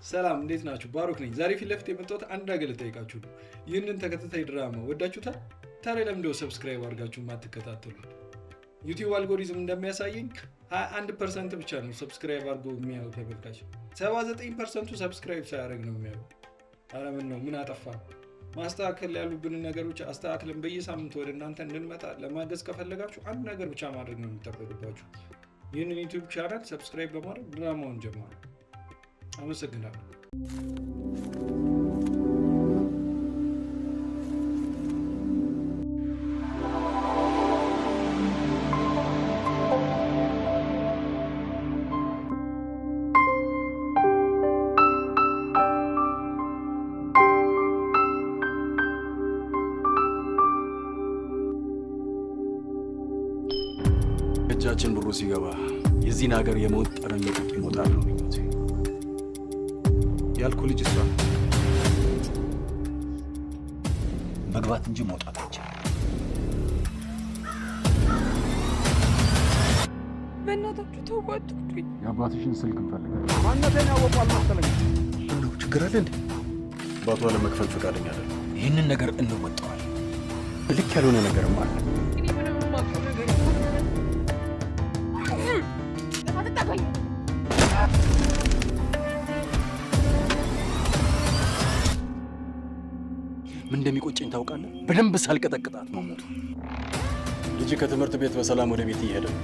ሰላም እንዴት ናችሁ? ባሩክ ነኝ። ዛሬ ፊት ለፊት የመጣሁት አንድ ነገር ልጠይቃችሁ ነው። ይህንን ተከታታይ ድራማ ወዳችሁታል? ታዲያ ለምንድነው ሰብስክራይብ አድርጋችሁ የማትከታተሉት? ዩቲዩብ አልጎሪዝም እንደሚያሳየኝ 21% ብቻ ነው ሰብስክራይብ አድርጎ የሚያዩ ተመልካች፣ 79% ሰብስክራይብ ሳያደርግ ነው የሚያዩ። ኧረ ምን ነው? ምን አጠፋ? ማስተካከል ያሉብን ነገሮች አስተካክለን በየሳምንቱ ወደ እናንተ እንድንመጣ ለማገዝ ከፈለጋችሁ አንድ ነገር ብቻ ማድረግ ነው የሚጠበቅባችሁ። ይህንን ዩቲዩብ ቻናል ሰብስክራይብ በማድረግ ድራማውን ጀምሩ። አመሰግናለሁ። እጃችን ብሩ ሲገባ የዚህን ሀገር የሞት ጠረን ለቅቄ እሞታለሁ ነው ምኞቴ። ያልኩ ልጅ እሷ መግባት እንጂ መውጣት አይቻልም። በእናታችሁ ተውቋጡኝ። የአባትሽን ስልክ እንፈልጋለን። ማንነቴን ያወቁ አልመሰለኝም። ምነው ችግር አለ እንዴ? አባቷ ለመክፈል ፈቃደኛ አይደለም። ይህንን ነገር እንወጣዋለን። ልክ ያልሆነ ነገርም አለ። ምን እንደሚቆጨኝ ታውቃለህ? በደንብ ሳልቀጠቅጣት መሞቱ። ልጅ ከትምህርት ቤት በሰላም ወደ ቤት እየሄደ ነው።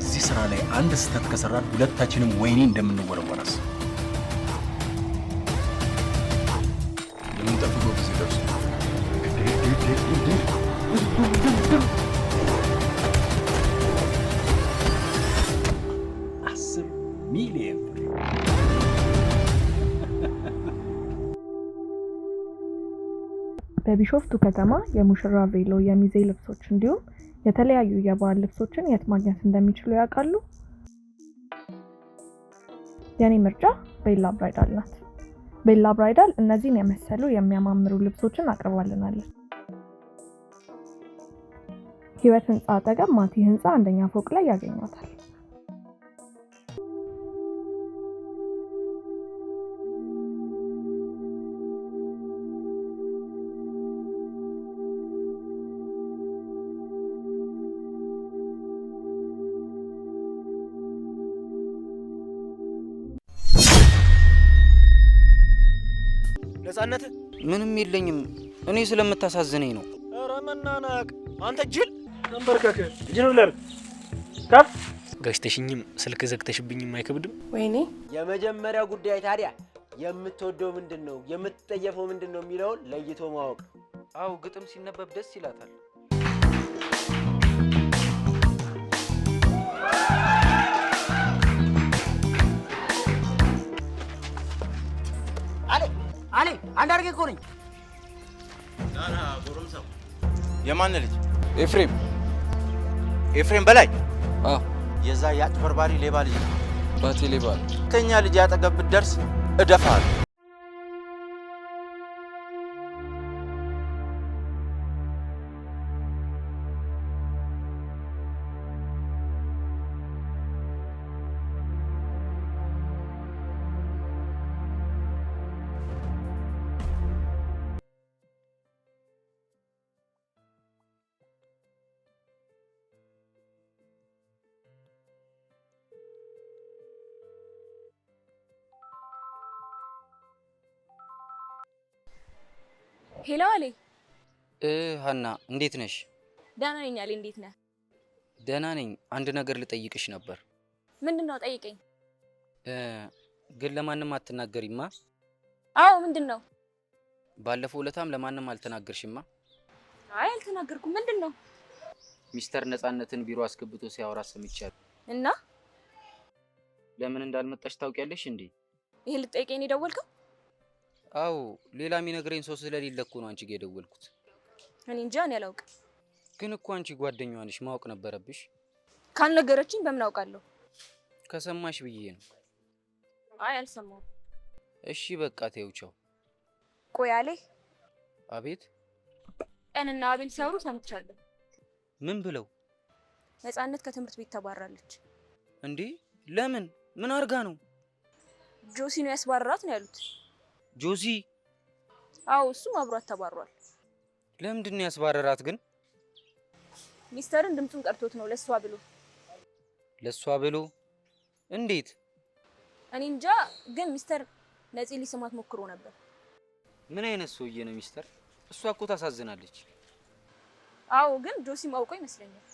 እዚህ ስራ ላይ አንድ ስህተት ከሰራን ሁለታችንም ወይኔ እንደምንወረወረስ የምንጠብቀው ጊዜ ደርሶ 10 ሚሊዮን ብር በቢሾፍቱ ከተማ የሙሽራ ቬሎ፣ የሚዜ ልብሶች እንዲሁም የተለያዩ የባህል ልብሶችን የት ማግኘት እንደሚችሉ ያውቃሉ? የኔ ምርጫ ቤላ ብራይዳል ናት። ቤላ ብራይዳል እነዚህን የመሰሉ የሚያማምሩ ልብሶችን አቅርባልናለች። ህይወት ህንፃ አጠገብ ማቲ ህንፃ አንደኛ ፎቅ ላይ ያገኟታል። ነፃነት ምንም የለኝም። እኔ ስለምታሳዝነኝ ነው። ኧረ መናናቅ አንተ ጅል ተንበርከክ ጅል ብለህ ከፍ ገሽተሽኝም ስልክ ዘግተሽብኝም አይከብድም? ወይኔ የመጀመሪያው ጉዳይ ታዲያ የምትወደው ምንድነው የምትጠየፈው ምንድነው የሚለውን ለይቶ ማወቅ። አው ግጥም ሲነበብ ደስ ይላታል። አሌ አንድ አርጌ እኮ ነኝ። ናና ጎረምሳው የማን ልጅ? ኤፍሬም በላይ የዛ ያጭበርባሪ ሌባ ልጅ ነው። ባቴ ሌባ ከኛ ልጅ ያጠገብ ብትደርስ እደፋለሁ። ሄሎ አሌ። ሀና እንዴት ነሽ? ደህና ነኝ አሌ፣ እንዴት ነህ? ደህና ነኝ። አንድ ነገር ልጠይቅሽ ነበር። ምንድነው? ጠይቀኝ። ግን ለማንም አትናገሪማ? አዎ ምንድነው? ባለፈው ለታም ለማንም አልተናገርሽማ? አይ አልተናገርኩም። ምንድነው? ሚስተር ነፃነትን ቢሮ አስገብቶ ሲያወራ ሰምቻለሁ። እና ለምን እንዳልመጣሽ ታውቂያለሽ እንዴ? ይሄ ልጠይቀኝ ነው የደወልከው? አው ሌላ የሚነግረኝ ሰው ስለሌለ እኮ ነው አንቺ ጋር የደወልኩት። እኔ እንጃ፣ እኔ አላውቅም። ግን እኮ አንቺ ጓደኛዋ ነሽ፣ ማወቅ ነበረብሽ። ካልነገረችኝ በምን አውቃለሁ? ከሰማሽ ብዬ ነው። አይ አልሰማሁም። እሺ በቃ ተይው፣ ቻው። ቆይ አሌ። አቤት። ቀንና አቤል ሲያወሩ ሰምቻለሁ። ምን ብለው? ነፃነት ከትምህርት ቤት ተባራለች። እንዴ ለምን? ምን አርጋ ነው? ጆሲ ነው ያስባረራት ነው ያሉት። ጆሲ? አዎ እሱም አብሯት ተባሯል። ለምንድን ነው ያስባረራት ግን? ሚስተርን ድምፁን ቀርቶት ነው ለሷ ብሎ። ለሷ ብሎ? እንዴት? እኔ እንጃ፣ ግን ሚስተር ነፂ ሊስማት ሞክሮ ነበር። ምን አይነት ሰውዬ ነው ሚስተር? እሷ እኮ ታሳዝናለች። አዎ ግን ጆሲም አውቆ ይመስለኛል።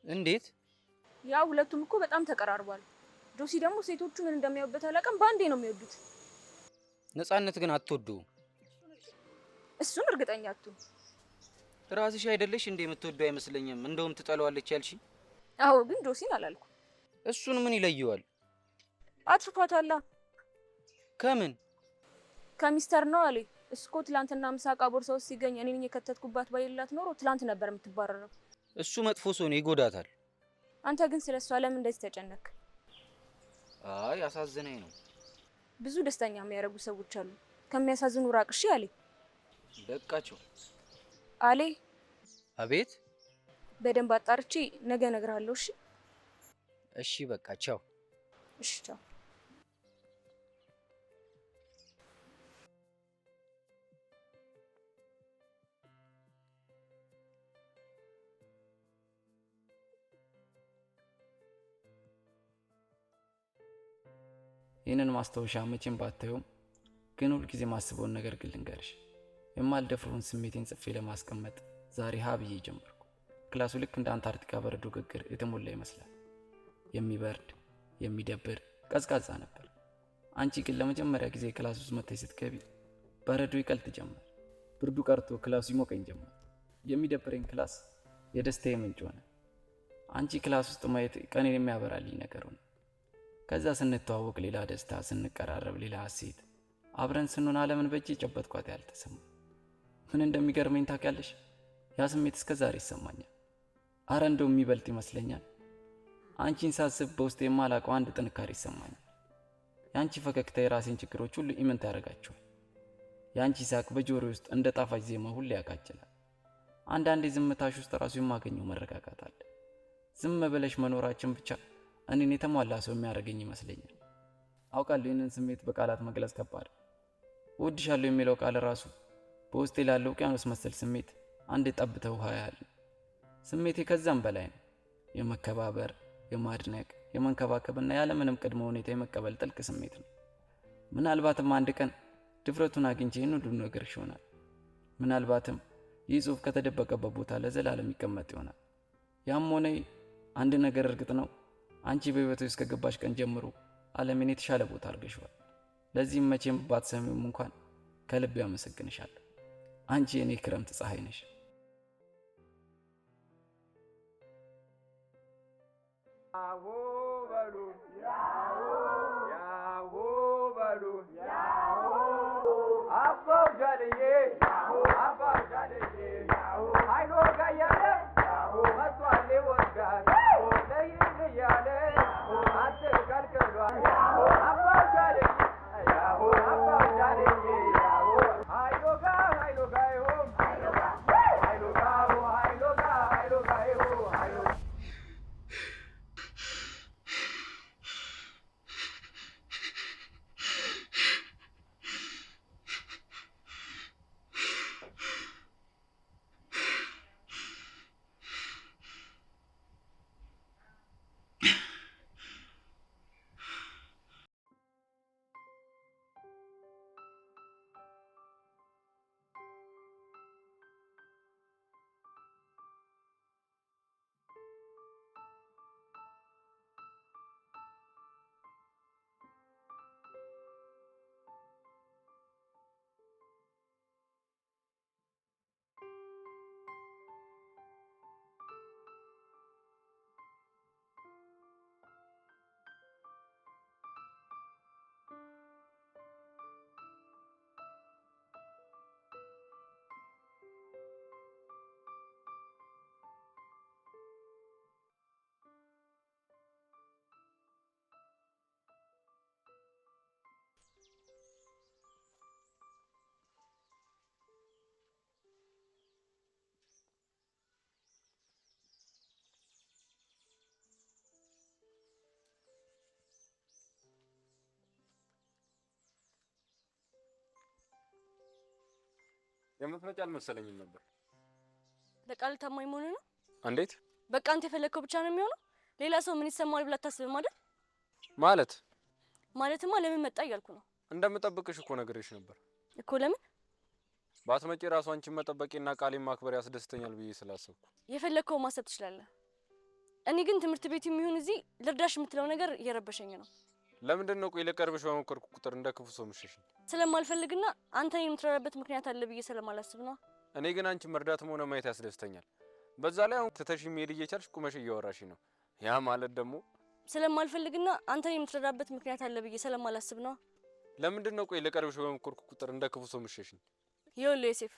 እንዴት? ያው ሁለቱም እኮ በጣም ተቀራርቧል። ጆሲ ደግሞ ሴቶቹ ምን እንደሚያዩበት አላውቅም፣ ባንዴ ነው የሚወዱት። ነፃነት ግን አትወደውም። እሱን እርግጠኛ አትሁን። ራስሽ አይደለሽ እንዴ የምትወደው? አይመስለኝም። እንደውም ትጠለዋለች ያልሽ። አዎ ግን ጆሲን አላልኩም። እሱን ምን ይለየዋል? አትርፏታላ። ከምን? ከሚስተር ነው አለ። እስኮ ትላንትና ምሳቃ ቦርሳ ውስጥ ሲገኝ እኔ ነኝ የከተትኩባት ባይላት ኖሮ ትላንት ነበር የምትባረረው። እሱ መጥፎ ሰው ነው፣ ይጎዳታል። አንተ ግን ስለሷ ለምን እንደዚህ ተጨነክ? አይ አሳዝነኝ ነው። ብዙ ደስተኛ የሚያደርጉ ሰዎች አሉ። ከሚያሳዝኑ ራቅ። እሺ አለ። በቃቸው። አለ። አቤት። በደንብ አጣርቼ ነገ እነግርሃለሁ። እሺ እሺ፣ በቃ ቻው። እሺ ቻው። ይህንን ማስታወሻ መቼም ባታዩም ግን ሁልጊዜ ማስበውን ነገር ግን ልንገርሽ። የማልደፍረውን ስሜቴን ጽፌ ለማስቀመጥ ዛሬ ሀ ብዬ ጀመርኩ። ክላሱ ልክ እንደ አንታርክቲካ በረዶ ግግር የተሞላ ይመስላል። የሚበርድ የሚደብር ቀዝቃዛ ነበር። አንቺ ግን ለመጀመሪያ ጊዜ ክላስ ውስጥ መጥተሽ ስትገቢ በረዶ ይቀልጥ ጀመር። ብርዱ ቀርቶ ክላሱ ይሞቀኝ ጀመር። የሚደብረኝ ክላስ የደስታዬ ምንጭ ሆነ። አንቺ ክላስ ውስጥ ማየት ቀኔን የሚያበራልኝ ነገር ሆነ። ከዛ ስንተዋወቅ ሌላ ደስታ፣ ስንቀራረብ ሌላ ሐሴት፣ አብረን ስንሆን ዓለምን በእጄ ጨበጥኳት ያልተሰማ። ምን እንደሚገርመኝ ታውቂያለሽ? ያ ስሜት እስከ ዛሬ ይሰማኛል። አረ እንደው የሚበልጥ ይመስለኛል። አንቺን ሳስብ በውስጤ የማላውቀው አንድ ጥንካሬ ይሰማኛል። የአንቺ ፈገግታ የራሴን ችግሮች ሁሉ ኢምንት ያደርጋቸዋል። የአንቺ ሳቅ በጆሮ ውስጥ እንደ ጣፋጭ ዜማ ሁሉ ያቃጭላል። አንዳንዴ ዝምታሽ ውስጥ ራሱ የማገኘው መረጋጋት አለ። ዝም ብለሽ መኖራችን ብቻ እኔን የተሟላ ሰው የሚያደርገኝ ይመስለኛል። አውቃለሁ ይህንን ስሜት በቃላት መግለጽ ከባድ። እወድሻለሁ የሚለው ቃል ራሱ በውስጤ ላለው ውቅያኖስ መሰል ስሜት አንድ ጠብታ ውሃ ያህል ነው። ስሜቴ ከዛም በላይ ነው። የመከባበር፣ የማድነቅ፣ የመንከባከብና ያለምንም ቅድመ ሁኔታ የመቀበል ጥልቅ ስሜት ነው። ምናልባትም አንድ ቀን ድፍረቱን አግኝቼ ይህን ሁሉ ነገር ይሆናል። ምናልባትም ይህ ጽሑፍ ከተደበቀበት ቦታ ለዘላለም ይቀመጥ ይሆናል። ያም ሆነ አንድ ነገር እርግጥ ነው። አንቺ በህይወቴ ውስጥ ከገባሽ ቀን ጀምሮ ዓለምን የተሻለ ቦታ አድርገሽዋል። ለዚህም መቼም ባትሰሚውም እንኳን ከልብ ያመሰግንሻለሁ። አንቺ የኔ ክረምት ፀሐይ ነሽ። ያሆ በሉ ያሆ በሉ አባው ጃለዬ አባው ጃለዬ አይሎ ጋያለ መጥቷል ወጋት ለይል ያለ አትከልክሏል አባው ጃለዬ አባው ጃለዬ አይሎ ጋ ይሆን አይሎ ጋ ይሆን የምትመጪ አልመሰለኝም ነበር። ለቃል ታማኝ መሆን ነው። እንዴት? በቃ አንተ የፈለከው ብቻ ነው የሚሆነው። ሌላ ሰው ምን ይሰማዋል ብላ ታስብ ማለትማ ለምን መጣ እያልኩ ነው። እንደምጠብቅሽ እኮ ነግሬሽ ነበር እኮ። ለምን ባትመጪ ራሱ አንቺን መጠበቄና ቃሌን ማክበር ያስደስተኛል ብዬ ስላሰብኩ። የፈለከው ማሰብ ትችላለህ። እኔ ግን ትምህርት ቤት የሚሆን እዚህ ልርዳሽ የምትለው ነገር እየረበሸኝ ነው። ለምንድን ነው ቆይ ልቀርብሽ በሞከርኩ ቁጥር እንደ ክፉ ሰው ምሽሽኝ? ስለማልፈልግና አንተ የምትረዳበት ምክንያት አለ ብዬ ስለማላስብ ነው። እኔ ግን አንቺን መርዳትም ሆነ ማየት ያስደስተኛል። በዛ ላይ አሁን ትተሽ መሄድ እየቻልሽ ቁመሽ እያወራሽ ነው። ያ ማለት ደግሞ ስለማልፈልግና አንተ የምትረዳበት ምክንያት አለ ብዬ ስለማላስብ ነው። ለምንድን ነው ቆይ ልቀርብሽ በሞከርኩ ቁጥር እንደ ክፉ ሰው ምሽሽኝ? ይኸውልህ ዮሴፍ፣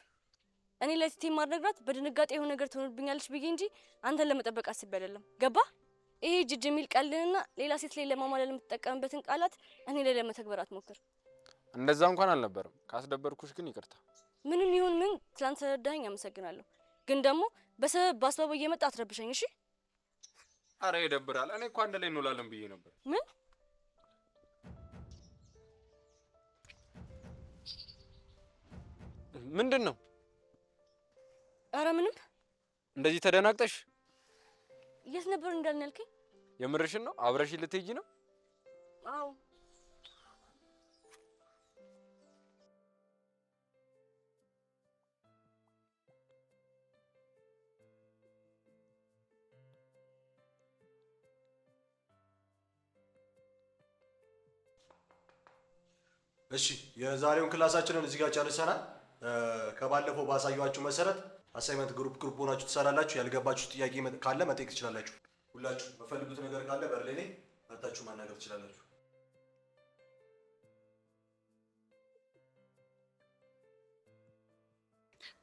እኔ ለቲቲ ማድረግራት በድንጋጤ የሆነ ነገር ትሆንብኛለች ብዬ እንጂ አንተን ለመጠበቅ አስቤ አይደለም። ገባ? ይሄ ጅጅ የሚል ቃልንና ሌላ ሴት ላይ ለማማለል የምትጠቀምበትን ቃላት እኔ ላይ ለመተግበር አትሞክር። እንደዛ እንኳን አልነበረም። ካስደበርኩሽ ግን ይቅርታ። ምንም ይሁን ምን ትላንት ረዳኸኝ፣ አመሰግናለሁ። ግን ደግሞ በሰበብ በአስባቡ እየመጣ አትረብሸኝ እሺ? አረ ይደብራል። እኔ እኮ አንድ ላይ እንውላለን ብዬ ነበር። ምን? ምንድን ነው? አረ ምንም። እንደዚህ ተደናግጠሽ? የት ነበር እንዳልን ያልከኝ? የምርሽን ነው? አብረሽኝ ልትሄጂ ነው? አዎ። እሺ የዛሬውን ክላሳችንን እዚህ ጋር ጨርሰናል። ከባለፈው ባሳየኋችሁ መሰረት አሳይመንት ግሩፕ ሆናችሁ ትሰራላችሁ። ያልገባችሁ ጥያቄ ካለ መጠየቅ ትችላላችሁ። ሁላችሁ በፈልጉት ነገር ካለ በር ላይ ነኝ፣ መጣችሁ ማናገር ትችላላችሁ።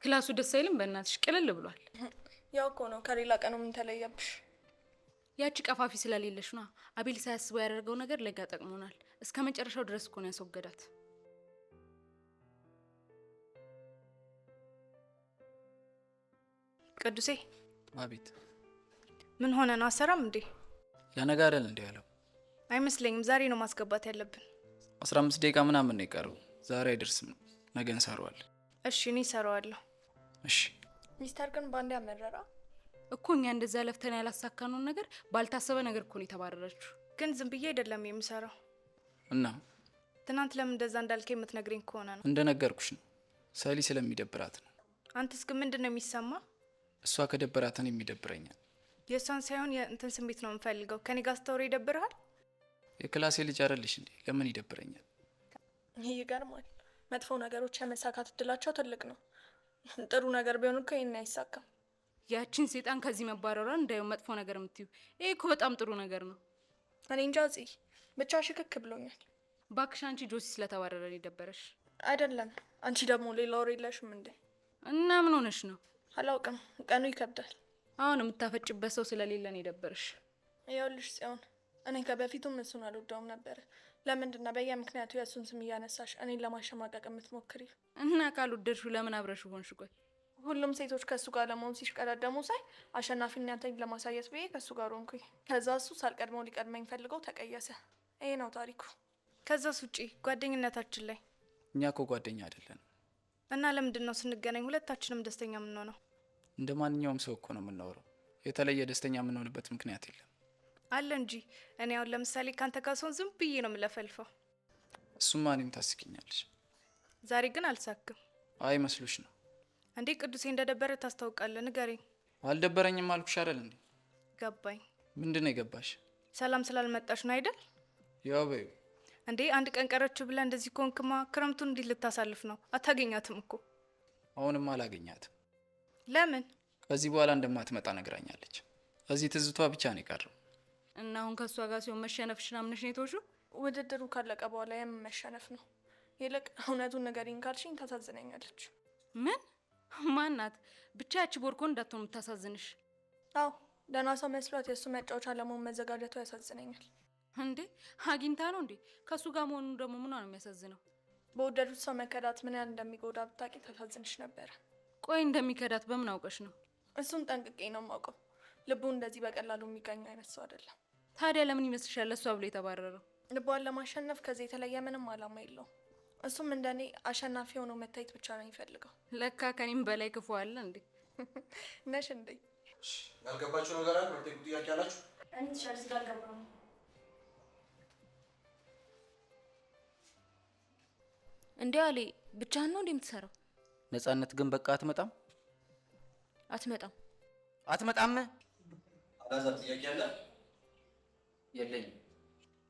ክላሱ ደስ አይልም? በእናትሽ ቅልል ብሏል። ያው እኮ ነው። ከሌላ ቀኑ ምን ተለየብሽ? ያቺ ቀፋፊ ስለሌለሽ ነው። አቤል ሳያስበው ያደረገው ነገር ለጋ ጠቅሞናል። እስከ መጨረሻው ድረስ እኮ ነው ያስወገዳት። ቅዱሴ። አቤት። ምን ሆነ ነው? አሰራም እንዴ? ለነገ አይደል እንዴ ያለው? አይመስለኝም። ዛሬ ነው ማስገባት ያለብን። 15 ደቂቃ ምናምን ነው የቀረው። ዛሬ አይደርስም ነው። ነገ እንሰራዋለን። እሺ እኔ እሰራዋለሁ። እሺ። ሚስተር ግን ባንዴ አመረራ እኮ። እኛ እንደዛ ለፍተን ያላሳካነውን ነገር ባልታሰበ ነገር እኮ ነው የተባረረችው። ግን ዝም ብዬ አይደለም የምሰራው። እና ትናንት ለምን እንደዛ እንዳልከ የምትነግረኝ ከሆነ ነው። እንደነገርኩሽ ነው። ሰሊ ስለሚደብራት ነው። አንተስ ግን ምንድን ነው የሚሰማ? እሷ ከደበራትን የሚደብረኛል። የእሷን ሳይሆን የእንትን ስሜት ነው የምፈልገው። ከኔ ጋር ስታወሪ ይደብርሃል? የክላሴ ልጅ አይደለሽ እንዴ? ለምን ይደብረኛል? ይህ ይገርማል። መጥፎ ነገሮች የመሳካት እድላቸው ትልቅ ነው። ጥሩ ነገር ቢሆን እኮ ይሄን አይሳካም። ያቺን ሴጣን ከዚህ መባረሯን እንዳየው መጥፎ ነገር የምትዩ ይሄ እኮ በጣም ጥሩ ነገር ነው። እኔ እንጃ ጽ ብቻ ሽክክ ብሎኛል። ባክሽ አንቺ ጆሲ ስለተባረረ የደበረሽ አይደለም። አንቺ ደግሞ ሌላ ወሬ የለሽም እንዴ? እና ምን ሆነሽ ነው? አላውቅም። ቀኑ ይከብዳል። አሁን የምታፈጭበት ሰው ስለሌለን የደበረሽ። ይኸውልሽ ጽዮን፣ እኔ ከበፊቱም እሱን አልወደውም ነበር። ለምንድነው በየምክንያቱ የእሱን ስም እያነሳሽ እኔን ለማሸማቀቅ የምትሞክሪ? እና ካልወደድሽው ለምን አብረሽ ሆንሽ? ቆይ ሁሉም ሴቶች ከእሱ ጋር ለመሆን ሲሽቀዳደሙ ሳይ አሸናፊነቴን ለማሳየት ብዬ ከእሱ ጋር ሆንኩኝ። ከዛ እሱ ሳልቀድመው ሊቀድመኝ ፈልገው ተቀየሰ። ይሄ ነው ታሪኩ። ከዛስ ውጪ ጓደኝነታችን ላይ እኛ እኮ ጓደኛ አይደለንም። እና ለምንድን ነው ስንገናኝ ሁለታችንም ደስተኛ የምንሆነው? እንደ ማንኛውም ሰው እኮ ነው የምናወራው። የተለየ ደስተኛ የምንሆንበት ምክንያት የለም። አለ እንጂ። እኔ አሁን ለምሳሌ ካንተ ጋር ስሆን ዝም ብዬ ነው የምለፈልፈው። እሱማ እኔም ታስቂኛለሽ። ዛሬ ግን አልሳክም። አይ መስሎሽ ነው እንዴ? ቅዱሴ እንደደበረ ታስታውቃለህ። ንገረኝ። አልደበረኝም አልኩሽ አይደል እንዴ? ገባኝ። ምንድን ነው የገባሽ? ሰላም ስላልመጣሽ ነው አይደል? ያው በይው እንዴ። አንድ ቀን ቀረች ብለህ እንደዚህ ኮንክማ ክረምቱን እንዴት ልታሳልፍ ነው? አታገኛትም እኮ። አሁንማ አላገኛትም። ለምን? ከዚህ በኋላ እንደማትመጣ ነግራኛለች። እዚህ ትዝቷ ብቻ ነው የቀረው። እና አሁን ከሷ ጋር ሲሆን መሸነፍሽን አምነሽ ነው የተውሽው? ውድድሩ ካለቀ በኋላ የምን መሸነፍ ነው? ይልቅ እውነቱን ንገሪኝ ካልሽኝ ታሳዝነኛለች። ምን? ማናት? ብቻ ያቺ ቦርኮን እንዳትሆን የምታሳዝንሽ። አዎ ደህና ሰው መስሏት የእሱ መጫወቻ ለመሆን መዘጋጀቷ ያሳዝነኛል። እንዴ አግኝታ ነው እንዴ? ከእሱ ጋር መሆኑ ደግሞ ምኗ ነው የሚያሳዝነው? በወደዱት ሰው መከዳት ምን ያህል እንደሚጎዳ ብታውቂ ታሳዝንሽ ነበረ። ቆይ እንደሚከዳት በምን አውቀሽ ነው? እሱን ጠንቅቄ ነው የማውቀው። ልቡ እንደዚህ በቀላሉ የሚገኝ አይነት ሰው አይደለም። ታዲያ ለምን ይመስልሻል ለእሷ ብሎ የተባረረው? ልቧን ለማሸነፍ ከዚህ የተለየ ምንም አላማ የለውም። እሱም እንደኔ አሸናፊ ሆኖ መታየት ብቻ ነው የሚፈልገው። ለካ ከኔም በላይ ክፉ አለ እንዴ? ነሽ እንዴ? ያልገባችሁ ነገር አለ? የምትጠይቁት ጥያቄ አላችሁ? እኔ ትሻል ስጋ አልገባም። እንዴ አሌ ብቻህን ነው እንዴ የምትሰራው? ነፃነት ግን በቃ አትመጣም? አትመጣም። አትመጣም? አላዛር ጥያቄ አለ? የለኝም።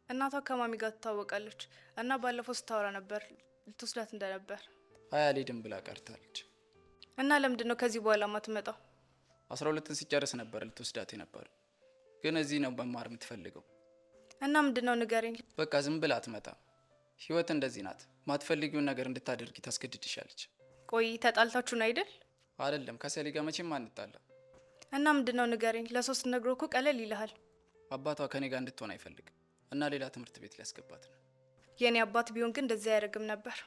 እናቷ ከማሚ ጋር ትታወቃለች እና ባለፈው ስታወራ ነበር ልትወስዳት እንደነበር። አይ አልሄድም ብላ ቀርታለች። እና ለምንድን ነው ከዚህ በኋላ ማትመጣው? 12ን ሲጨርስ ነበር ልትወስዳት ነበር፣ ግን እዚህ ነው መማር የምትፈልገው። እና ምንድነው ንገረኝ። በቃ ዝም ብላ አትመጣም። ህይወት እንደዚህ ናት። ማትፈልጊውን ነገር እንድታደርጊ ታስገድድሻለች። ቆይ ተጣልታችሁን አይደል? አይደለም፣ ከሰሊ ጋር መቼም አንጣላ። እና ምንድነው ንገረኝ። ለሶስት ነግሮ እኮ ቀለል ይልሃል። አባቷ ከኔ ጋር እንድትሆን አይፈልግም እና ሌላ ትምህርት ቤት ሊያስገባት ነው። የኔ አባት ቢሆን ግን እንደዚህ አያደርግም ነበር።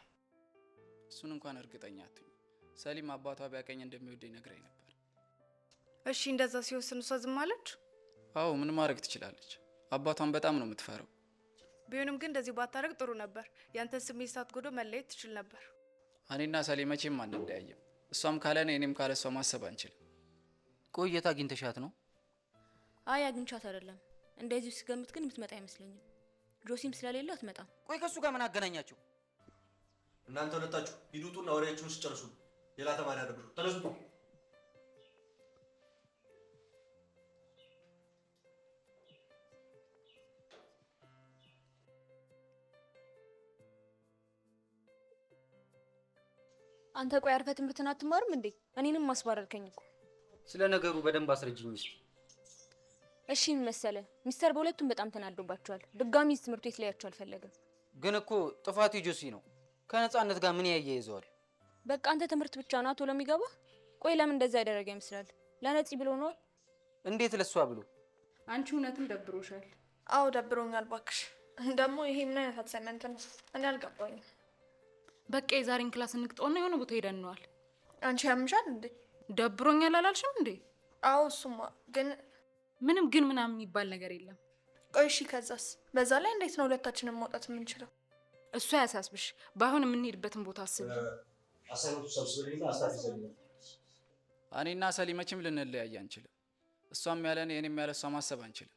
እሱን እንኳን እርግጠኛ አትሁኝ። ሰሊም አባቷ ቢያቀኝ እንደሚወደኝ ነግራኝ ነበር። እሺ እንደዛ ሲወስን እሷ ዝም አለች? አዎ ምን ማድረግ ትችላለች? አባቷን በጣም ነው የምትፈራው። ቢሆንም ግን እንደዚህ ባታረግ ጥሩ ነበር። ያንተን ስሜት ሳትጎዶ መለየት ትችል ነበር። እኔና ሰሊ መቼም አንለያይም። እሷም ካለ እኔ እኔም ካለ እሷ ማሰብ አንችልም። ቆየት አግኝተሻት ነው? አይ አግኝቻት አይደለም። እንደዚህ ስገምት ግን የምትመጣ አይመስለኝም። ጆሲም ስለሌለ አትመጣም። ቆይ ከሱ ጋር ምን አገናኛቸው? እናንተ ሁለታችሁ ሂዱጡና ወሬያችሁን ስጨርሱ ሌላ ተማሪ አደረጉ። ተነሱ። አንተ ቆይ አርፈህ ትምህርትን አትማርም እንዴ? እኔንም ማስባረርከኝ እኮ። ስለ ነገሩ በደንብ አስረጅኝ እስኪ። እሺ መሰለ ሚስተር በሁለቱም በጣም ተናዶባቸዋል። ድጋሚ ትምህርት ቤት ላያቸው አልፈለገም። ግን እኮ ጥፋቱ ጆሲ ነው። ከነፃነት ጋር ምን ያያይዘዋል? በቃ አንተ ትምህርት ብቻ ነው ቶሎ የሚገባ። ቆይ ለምን እንደዛ ያደረገ ይመስላል? ለነፂ ብሎ ነው? እንዴት ለሷ ብሎ? አንቺ እውነትም ደብሮሻል። አዎ ደብሮኛል ባክሽ። ደግሞ ይሄ ምን አይነት አሳይመንት ነው? እኔ አልገባኝም። በቃ የዛሬን ክላስ እንቅጠውና የሆነ ቦታ ሄደን ነዋል። አንቺ ያምሻል እንዴ? ደብሮኛል አላልሽም እንዴ? አዎ እሱማ ግን ምንም ግን ምናምን የሚባል ነገር የለም። ቆይ እሺ ከዛስ? በዛ ላይ እንዴት ነው ሁለታችንም መውጣት የምንችለው? እሱ አያሳስብሽ። ባይሆን የምንሄድበትን ቦታ አስቢ። አሳይመንቱ ሰብስበልኝና አስታፍዘልኝ። እኔና ሰሊ መቼም ልንለያይ አንችልም። እሷም ያለ እኔ እኔም ያለ እሷ ማሰብ አንችልም።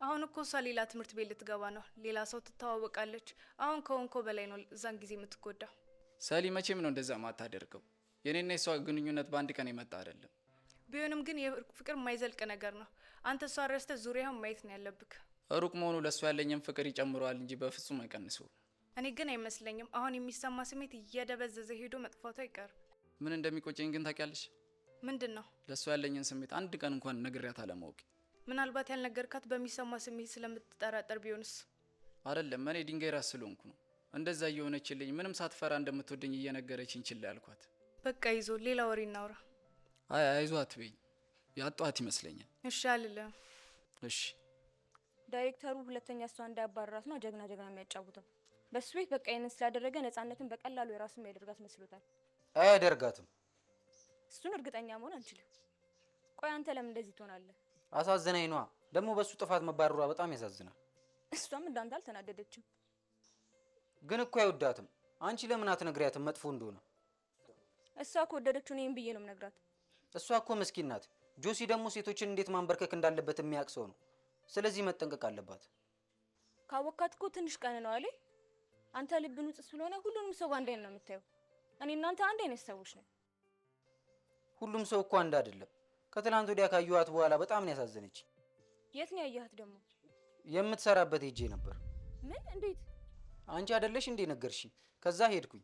አሁን እኮ እሷ ሌላ ትምህርት ቤት ልትገባ ነው። ሌላ ሰው ትተዋወቃለች። አሁን ከሆንኮ በላይ ነው እዛን ጊዜ የምትጎዳው። ሰሊ መቼም ነው እንደዛ ማታደርገው። የኔና የሷ ግንኙነት በአንድ ቀን የመጣ አይደለም። ቢሆንም ግን የፍቅር የማይዘልቅ ነገር ነው። አንተ እሷ ረስተህ ዙሪያውን ማየት ነው ያለብክ። ሩቅ መሆኑ ለእሷ ያለኝም ፍቅር ይጨምረዋል እንጂ በፍጹም አይቀንሰውም። እኔ ግን አይመስለኝም። አሁን የሚሰማ ስሜት እየደበዘዘ ሄዶ መጥፋቱ አይቀርም። ምን እንደሚቆጨኝ ግን ታውቂያለሽ? ምንድን ነው? ለእሷ ያለኝን ስሜት አንድ ቀን እንኳን ነግሬያት አለማወቅ። ምናልባት ያልነገርካት በሚሰማ ስሜት ስለምትጠራጠር ቢሆንስ? አይደለም እኔ ድንጋይ ራስ ስለሆንኩ ነው። እንደዛ እየሆነችልኝ ምንም ሳትፈራ እንደምትወደኝ እየነገረችኝ ችላ ያልኳት። በቃ ይዞ ሌላ ወሬ እናውራ። አይ አይዞ አትበይኝ። ያጧት ይመስለኛል። እሺ አልልም። እሺ ዳይሬክተሩ ሁለተኛ እሷ እንዳያባረራት ነው ጀግና ጀግና የሚያጫውተው። በሱ ቤት በቃ ይሄንን ስላደረገ ነፃነትን በቀላሉ የራሱ የሚያደርጋት መስሎታል። አያደርጋትም። እሱን እርግጠኛ መሆን አንችልም። ቆይ አንተ ለምን እንደዚህ ትሆናለህ? አሳዝናኝ ነዋ። ደግሞ በሱ ጥፋት መባረሯ በጣም ያሳዝናል። እሷም እንዳንተ አልተናደደችም። ግን እኮ አይወዳትም። አንቺ ለምን አትነግሪያትም መጥፎ እንደሆነ? እሷ ከወደደችው እኔም ብዬ ነው የምነግራት። እሷ እኮ ምስኪን ናት። ጆሲ ደግሞ ሴቶችን እንዴት ማንበርከክ እንዳለበት የሚያውቅ ሰው ነው። ስለዚህ መጠንቀቅ አለባት። ካወካት እኮ ትንሽ ቀን ነው አለ። አንተ ልብ ንጹህ ስለሆነ ሁሉንም ሰው በአንድ አይነት ነው የምታየው። እኔ እናንተ አንድ አይነት ሰዎች ነን። ሁሉም ሰው እኮ አንድ አይደለም። ከትናንት ወዲያ ካየኋት በኋላ በጣም ነው ያሳዘነች። የት ነው ያየሃት ደግሞ? የምትሰራበት ሄጄ ነበር። ምን? እንዴት? አንቺ አይደለሽ እንዴ ነገርሽኝ? ከዛ ሄድኩኝ።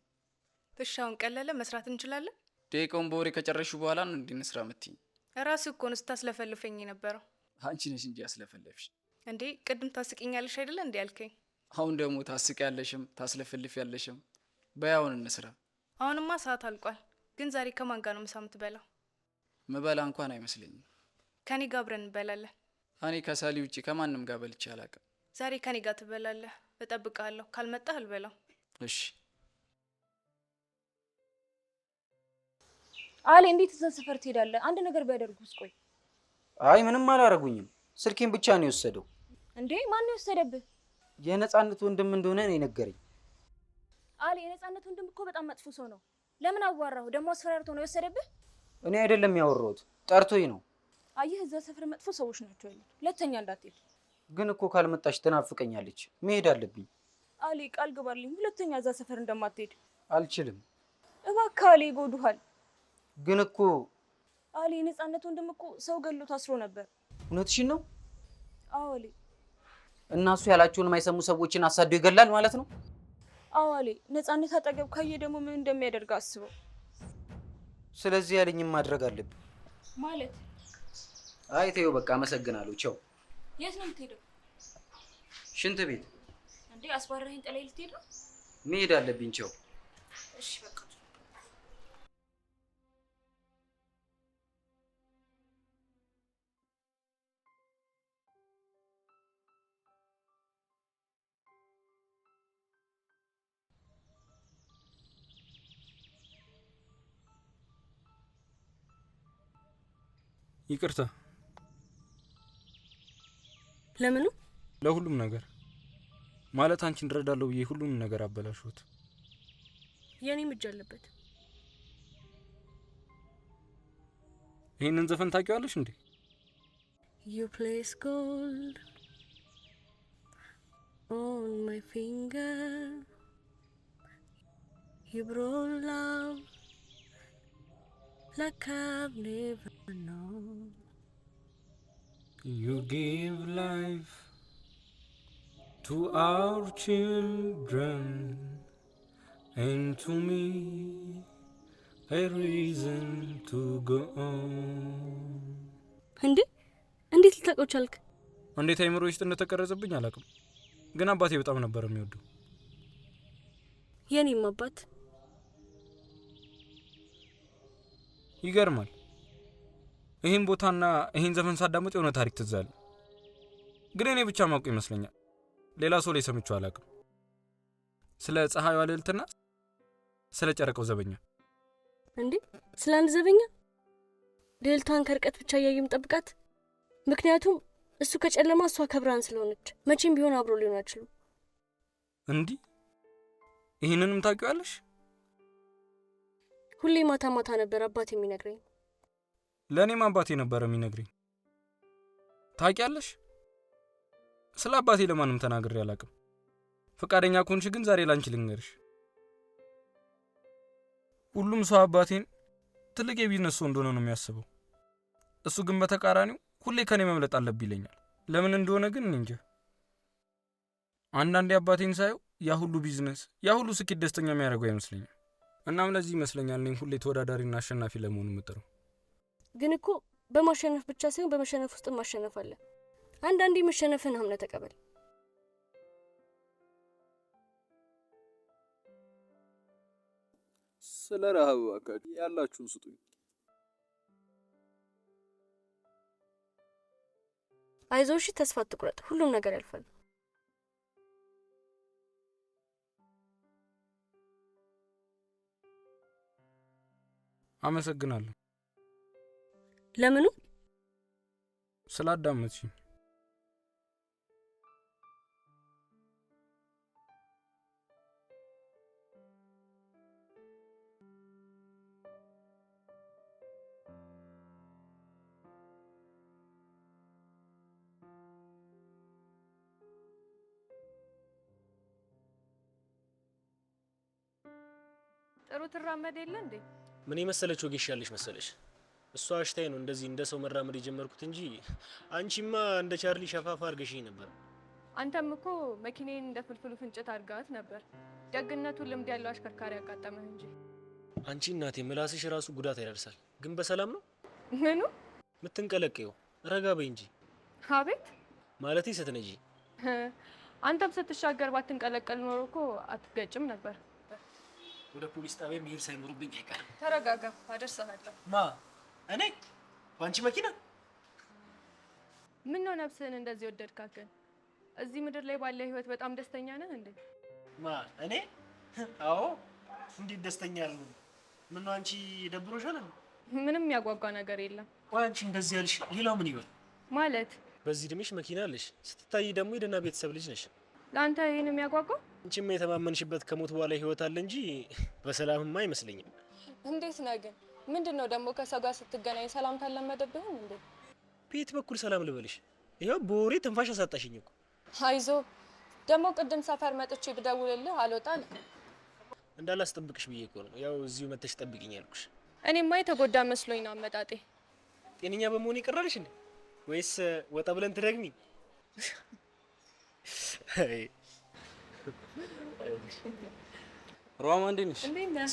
ፍሻውን ቀለለ። መስራት እንችላለን። ደቂቃውን በወሬ ከጨረሹ በኋላ ነው እንድንስራ የምትይኝ? ራስህ እኮ ነው ስታስለፈልፈኝ የነበረው። አንቺ ነሽ እንጂ ያስለፈለፍሽ። እንዴ ቅድም ታስቂኛለሽ አይደለ እንዴ ያልከኝ? አሁን ደግሞ ታስቂያለሽም ታስለፈልፊያለሽም። በያውን እንስራ። አሁንማ ሰዓት አልቋል። ግን ዛሬ ከማን ጋር ነው ምሳ የምትበላው? ምበላ እንኳን አይመስለኝም። ከኔ ጋር አብረን እንበላለን። እኔ ከሳሊ ውጪ ከማንም ጋር በልቼ አላውቅም። ዛሬ ከኔ ጋር ትበላለህ። እጠብቅሃለሁ። ካልመጣህ አልበላም። እሺ። አለ እንዴት እዛ ሰፈር ትሄዳለህ? አንድ ነገር ቢያደርጉስ? ቆይ አይ ምንም አላረጉኝም። ስልኬን ብቻ ነው የወሰደው። እንዴ ማን ነው የወሰደብህ? የነፃነት ወንድም እንደሆነ ነው የነገረኝ። አሊ የነጻነት ወንድም እኮ በጣም መጥፎ ሰው ነው። ለምን አዋራሁ? ደግሞ አስፈራርቶ ነው የወሰደብህ? እኔ አይደለም ያወራሁት፣ ጠርቶኝ ነው። አየህ፣ እዛ ሰፈር መጥፎ ሰዎች ናቸው ያሉት። ሁለተኛ እንዳትሄድ። ግን እኮ ካልመጣች ትናፍቀኛለች። መሄድ አለብኝ። አሊ ቃል ግባልኝ፣ ሁለተኛ እዛ ሰፈር እንደማትሄድ። አልችልም። እባክህ አሊ፣ ይጎዱሃል። ግን እኮ አሊ የነጻነት ወንድም እኮ ሰው ገሎ ታስሮ ነበር። እውነትሽን ነው? አዎ አሊ። እናሱ ያላቸውን የማይሰሙ ሰዎችን አሳዶ ይገላል ማለት ነው? አዎ አሊ። ነጻነት አጠገብ ካየ ደግሞ ምን እንደሚያደርግ አስበው። ስለዚህ ያለኝም ማድረግ አለብኝ ማለት። አይ ተይው በቃ አመሰግናለሁ። ቻው። የት ነው የምትሄደው? ሽንት ቤት። እንዴ አስባረኸኝ ጥለኸኝ ልትሄድ ነው? መሄድ አለብኝ። ቻው። እሺ በቃ። ይቅርታ። ለምኑ? ለሁሉም ነገር ማለት አንቺን እረዳለሁ ብዬ ሁሉንም ነገር አበላሽሁት። የኔም እጅ አለበት። ይሄንን ዘፈን ታውቂዋለሽ እንዴ? You place gold on my finger. You brought love like I've never known. You give life to our children and to me a reason to go on. እንዴት ልታውቀው ቻልክ? እንዴት አይምሮ ውስጥ እንደተቀረጸብኝ አላውቅም፣ ግን አባቴ በጣም ነበር የሚወደው። የኔም አባት። ይገርማል። ይሄን ቦታና ይሄን ዘፈን ሳዳምጥ የሆነ ታሪክ ትዝ አለኝ፣ ግን እኔ ብቻ ማውቀው ይመስለኛል። ሌላ ሰው ላይ ሰምቼው አላውቅም። ስለ ፀሐይዋ ልዕልትና ስለ ጨረቃው ዘበኛ። እንዴ ስለ አንድ ዘበኛ? ልዕልቷን ከርቀት ብቻ እያየም ጠብቃት። ምክንያቱም እሱ ከጨለማ እሷ ከብርሃን ስለሆነች መቼም ቢሆን አብሮ ሊሆን አይችሉም። እንዲህ ይሄንንም ታውቂዋለሽ? ሁሌ ማታ ማታ ነበር አባቴ የሚነግረኝ። ለእኔም አባቴ ነበር የሚነግረኝ። ታውቂያለሽ? ስለ አባቴ ለማንም ተናግሬ አላውቅም። ፈቃደኛ ከሆንሽ ግን ዛሬ ላንቺ ልንገርሽ። ሁሉም ሰው አባቴን ትልቅ የቢዝነስ ሰው እንደሆነ ነው የሚያስበው። እሱ ግን በተቃራኒው ሁሌ ከኔ መብለጥ አለብኝ ይለኛል። ለምን እንደሆነ ግን እንጃ። አንዳንዴ አባቴን ሳየው ያ ሁሉ ቢዝነስ፣ ያ ሁሉ ስኬት ደስተኛ የሚያደርገው አይመስለኝም። እናም ለዚህ ይመስለኛል እኔም ሁሌ ተወዳዳሪና አሸናፊ ለመሆን የምጥረው። ግን እኮ በማሸነፍ ብቻ ሳይሆን በመሸነፍ ውስጥ ማሸነፍ አለ። አንዳንዴ መሸነፍን አምነህ ተቀበል። ስለ ረሃብ አካባቢ ያላችሁን ስጡኝ። አይዞሽ፣ ተስፋ አትቁረጥ። ሁሉም ነገር ያልፋል። አመሰግናለሁ። ለምኑ? ስላዳመጥሽኝ። ጥሩ ትራመድ የለ እንዴ? ምን የመሰለች ወጌሽ ያለሽ መሰለሽ? እሷ አሽታይ ነው እንደዚህ እንደ ሰው መራመድ የጀመርኩት እንጂ አንቺማ እንደ ቻርሊ ሸፋፋ አድርገሽኝ ነበር። አንተም እኮ መኪናዬን እንደ ፍልፍሉ ፍንጭት አድርጋት ነበር። ደግነቱ ልምድ ያለው አሽከርካሪ ያጋጠመህ እንጂ። አንቺ እናቴ ምላስሽ ራሱ ጉዳት ያደርሳል። ግን በሰላም ነው? ምኑ ምትንቀለቀየው? ረጋ በይ እንጂ። አቤት ማለቴ ስትነጂ። አንተም ስትሻገር ባትንቀለቀል ኖሮ እኮ አትገጭም ነበር። ወደ ፖሊስ ጣቢያ መሄድ ሳይኖርብኝ አይቀርም። ተረጋጋ፣ አደርሰሃለሁ። ማ እኔ? በአንቺ መኪና? ምን ነው ነፍስህን እንደዚህ ወደድካከን? እዚህ ምድር ላይ ባለ ህይወት በጣም ደስተኛ ነህ እንዴ? ማ እኔ? አዎ፣ እንዴት ደስተኛ ያልነው? ምን ነው አንቺ ደብሮሻል? ምንም ያጓጓ ነገር የለም። ወይ አንቺ እንደዚህ ያልሽ ሌላው ምን ይሆን? ማለት በዚህ እድሜሽ መኪና አለሽ፣ ስትታይ ደግሞ የደህና ቤተሰብ ልጅ ነሽ። ለአንተ ይሄን የሚያጓጓው? አንቺም የተማመንሽበት ከሞት በኋላ ህይወት አለ እንጂ በሰላምማ አይመስለኝም። እንዴት ነህ ግን? ምንድነው ደግሞ ከሰው ጋር ስትገናኝ ሰላምታ አልለመደብህም እንዴ? ቤት በኩል ሰላም ልበልሽ? ይኸው በወሬ ትንፋሽ አሳጣሽኝ እኮ። አይዞ ደግሞ ቅድም ሰፈር መጥቼ ብደውልልህ አልወጣል እንዳላስጠብቅሽ ብዬ እኮ ነው። ያው እዚሁ መተሽ ጠብቂኝ ያልኩሽ። እኔማ የተጎዳ መስሎኝ ነው አመጣጤ። ጤነኛ በመሆን ይቀራልሽ እንዴ? ወይስ ወጣ ብለን ትደግሚ? ሩሃማ እንዴት ነሽ?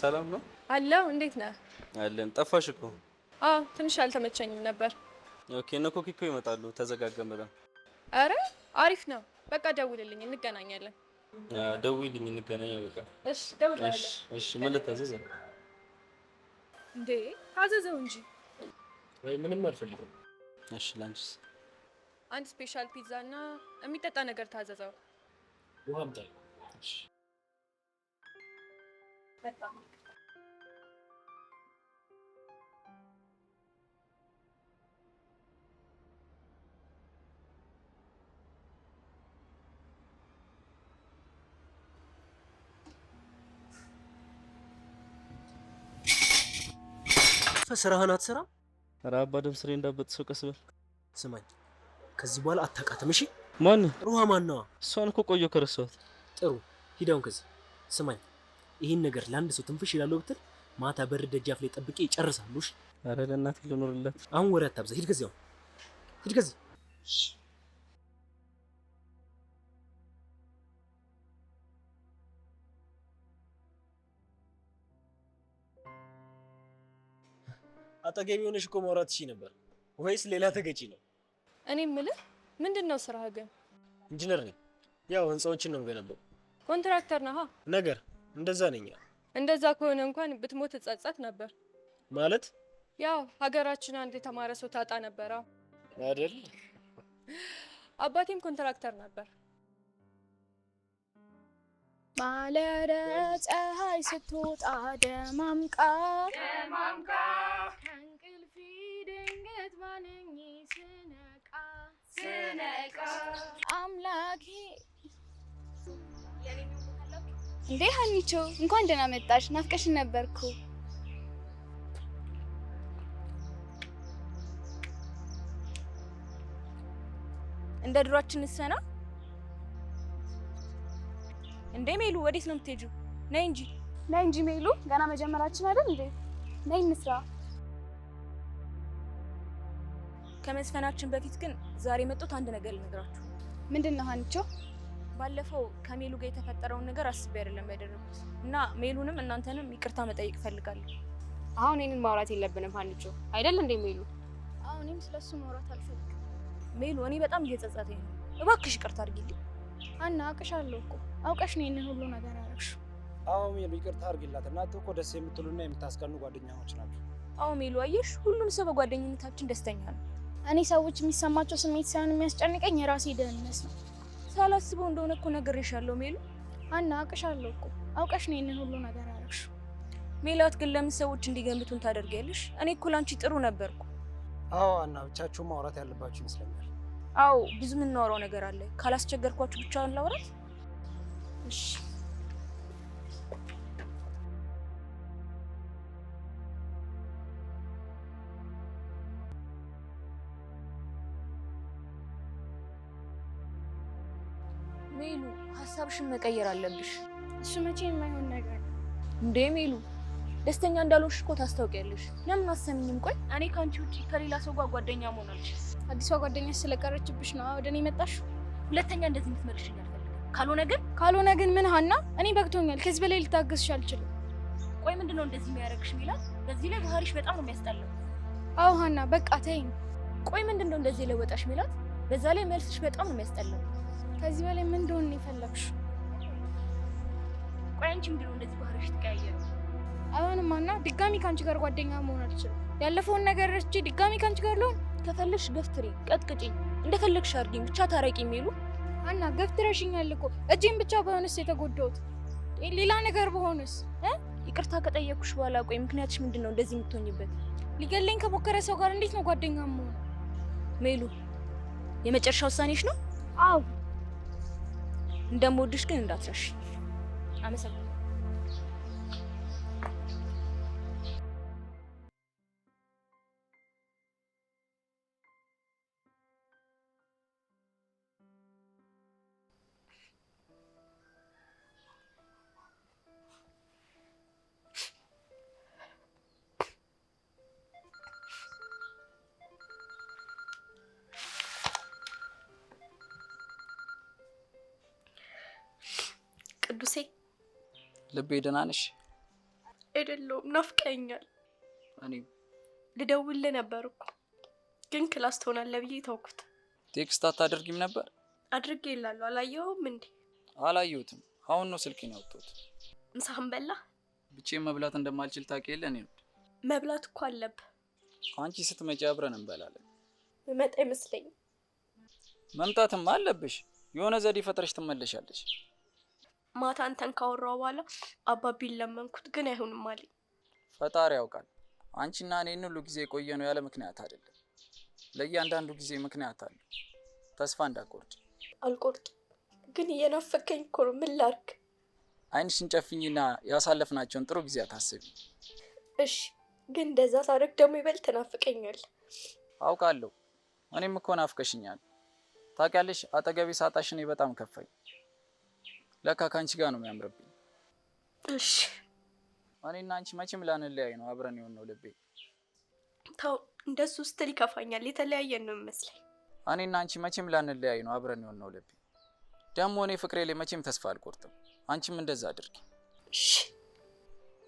ሰላም ነው አለው። እንዴት ነህ? አለን። ጠፋሽ እኮ። አዎ ትንሽ አልተመቸኝም ነበር። ኦኬ እነ ኮኪ እኮ ይመጣሉ። ተዘጋገን በጣም። አረ አሪፍ ነው። በቃ ደውልልኝ እንገናኛለን። ደውይልኝ እንገናኝ በቃ። እሺ ደውላለሁ። እሺ ምን ልታዘዝ? እንዴ አዘዘው እንጂ። ወይ ምንም አልፈልግም። እሺ ላንቺስ? አንድ ስፔሻል ፒዛ እና የሚጠጣ ነገር ታዘዘው። ውሃ አምጣልኝ። እሺ በጣም ስራህን አትሰራም? ኧረ አባ ደም ስሬ እንዳበጥሰው ቀስ በል። ስማኝ ከዚህ በኋላ አታውቃትም እሺ? ማን? ሩሃማን ነዋ። እሷን እኮ ቆየሁ ከረሳኋት። ጥሩ ሂዳውን ከዚህ። ስማኝ ይህን ነገር ለአንድ ሰው ትንፍሽ ይላለሁ ብትል ማታ በር ደጃፍ ላይ ጠብቄ ይጨርሳሉ። እሺ? ኧረ ለእናቴ ልኖርላት። አሁን ወሬ አታብዛ። ሂድ ከዚህ አሁን ሂድ ከዚህ። አጠገቢ ሆነሽ እኮ ማውራት ትችይ ነበር። ወይስ ሌላ ተገጪ ነው? እኔ የምልህ ምንድነው ስራህ ግን? ኢንጂነር ነኝ። ያው ህንጻዎችን ነው የምገነባው። ኮንትራክተር ነህ? ነገር እንደዛ ነኝ። እንደዛ ከሆነ እንኳን ብትሞት ጸጸት ነበር ማለት። ያው ሀገራችን አንድ የተማረ ሰው ታጣ ነበር አይደል? አባቴም ኮንትራክተር ነበር። ማለዳ ፀሐይ ስትወጣ ደማምቃ ከእንቅልፌ ድንገት ባነኝ ስነቃ አምላኬ። እንዴ ሀኒቾ እንኳን ደህና መጣሽ። ናፍቀሽን ነበርኩ። እንደ ድሯችን እንሰና እንዴ ሜሉ ወዴት ነው የምትሄጂው? ነይ እንጂ ሜሉ፣ ገና መጀመራችን አይደል እንዴ? ነይ እንስራ። ከመዝፈናችን በፊት ግን ዛሬ መጥቶት አንድ ነገር ልነግራችሁ። ምንድን ነው ሀኒቾ? ባለፈው ከሜሉ ጋር የተፈጠረውን ነገር አስቤ አይደለም ያደረኩት እና ሜሉንም እናንተንም ይቅርታ መጠየቅ እፈልጋለሁ። አሁን እኔን ማውራት የለብንም ሀኒቾ፣ አይደል እንዴ ሜሉ? አሁን እኔም ስለሱ ማውራት አልፈልግም ሜሉ። እኔ በጣም እየጸጸተኝ ነው። እባክሽ ይቅርታ አድርጊልኝ። አና አውቅሻለሁ እኮ አውቀሽ ነው ይሄንን ሁሉ ነገር ያደረግሽው። አዎ ሜሉ ይቅርታ አድርጊላት። እናንተ እኮ ደስ የምትሉና የምታስቀኑ ጓደኛሞች ናቸው። አዎ ሜሉ፣ አየሽ ሁሉም ሰው በጓደኝነታችን ደስተኛ ነው። እኔ ሰዎች የሚሰማቸው ስሜት ሳይሆን የሚያስጨንቀኝ የራሴ ደህንነት ነው። ሳላስበው እንደሆነ እኮ ነግሬሻለሁ ሜሉ። አና አውቅሻለሁ እኮ አውቀሽ ነው ይሄንን ሁሉ ነገር ያደረግሽው። ሜላት ግን ለምን ሰዎች እንዲገምቱን ታደርጊያለሽ? እኔ እኮ ላንቺ ጥሩ ነበርኩ። አዎ አና ብቻችሁን ማውራት ያለባችሁ ይመስለኛል። አዎ ብዙ የምናወራው ነገር አለ። ካላስቸገርኳችሁ ብቻውን ላውራት? እሺ ሜሉ፣ ሀሳብሽን መቀየር አለብሽ። እሱ መቼ የማይሆን ነገር ነው እንዴ ሜሉ? ደስተኛ እንዳልሆንሽ እኮ ታስታውቂያለሽ። ለምን አሰሚኝም? ቆይ እኔ ከአንቺ ውጪ ከሌላ ሰው ጋር ጓደኛ መሆን አልችልም። አዲሷ ጓደኛሽ ስለቀረችብሽ ነው ወደ እኔ መጣሽው? ሁለተኛ እንደዚህ እንድትመልሽኝ አልፈልግም። ካልሆነ ግን ምን ሀና፣ እኔ በቅቶኛል። ከዚህ በላይ ልታገስሽ አልችልም። ቆይ ምንድነው እንደዚህ የሚያደርግሽ ሜላት? በዚህ ላይ ባህሪሽ በጣም ነው የሚያስጠላው። አዎ ሀና በቃ ተይኝ። ቆይ ምንድነው እንደዚህ የለወጣሽ ሜላት? በዛ ላይ መልስሽ በጣም ነው የሚያስጠላው። ከዚህ በላይ ምን እንደሆነ ነው የፈለግሽው? ቆይ አንቺ ምንድነው እንደዚህ ባህሪሽ ተቀያየረ? አይሆንም ሀና፣ ድጋሚ ካንቺ ጋር ጓደኛ መሆን አልችልም። ያለፈውን ነገር ረስቼ ድጋሚ ካንቺ ጋር ልሆን? ከፈለግሽ ገፍትሪ፣ ቀጥቅጪኝ፣ እንደፈለግሽ አድርጊኝ፣ ብቻ ታረቂኝ ሜሉ። ሀና ገፍትረሽኛል እኮ። እጄን ብቻ በሆነስ የተጎዳሁት? ሌላ ነገር በሆነስ? ይቅርታ ከጠየቅኩሽ በኋላ ቆይ ምክንያትሽ ምንድነው እንደዚህ የምትሆኝበት? ሊገለኝ ከሞከረ ሰው ጋር እንዴት ነው ጓደኛ መሆን? ሜሉ የመጨረሻ ውሳኔሽ ነው? አዎ እንደምወድሽ ግን እንዳትረሽ። አመሰግናለሁ። ቅዱሴ ልቤ ደህና ነሽ? አይደለሁም፣ ናፍቀኛል። እኔም ልደውልልህ ነበር እኮ ግን ክላስ ትሆናለህ ብዬ ተውኩት። ቴክስት አታደርጊም ነበር? አድርጌ እላለሁ። አላየኸውም እንዴ? አላየሁትም። አሁን ነው ስልኬን ያወጣሁት። ምሳህን በላ? ብቻዬን መብላት እንደማልችል ታውቂ የለ እኔ ነው። መብላት እኮ አለብህ። አንቺ ስትመጪ አብረን እንበላለን። መመጣ አይመስለኝም። መምጣትም አለብሽ። የሆነ ዘዴ ፈጥረሽ ትመለሻለሽ። ማታ አንተን ካወራሁ በኋላ አባቢን ለመንኩት ግን አይሆንም አለኝ። ፈጣሪ ያውቃል። አንቺና እኔን ሁሉ ጊዜ የቆየ ነው ያለ ምክንያት አይደለም። ለእያንዳንዱ ጊዜ ምክንያት አለ። ተስፋ እንዳትቆርጭ። አልቆርጥም፣ ግን እየናፈከኝ እኮ ነው። ምን ላድርግ? ዓይንሽን ጨፍኝና ያሳለፍናቸውን ጥሩ ጊዜያት አስቢ። እሺ፣ ግን እንደዛ ሳደርግ ደግሞ ይበልጥ ትናፍቀኛለህ። አውቃለሁ። እኔም እኮ ናፍቀሽኛል። ታውቂያለሽ፣ አጠገቤ ሳጣሽ እኔ በጣም ከፋኝ። ለካ ከአንቺ ጋር ነው የሚያምርብኝ። እሺ፣ እኔና አንቺ መቼም ላንለያይ ነው አብረን የሆነው ልቤ። ተው፣ እንደሱ ስትል ይከፋኛል። የተለያየን ነው የሚመስለኝ። እኔና አንቺ መቼም ላንለያይ ነው አብረን የሆነው ልቤ። ደግሞ እኔ ፍቅሬ ላይ መቼም ተስፋ አልቆርጥም። አንቺም እንደዛ አድርጊ። እሺ።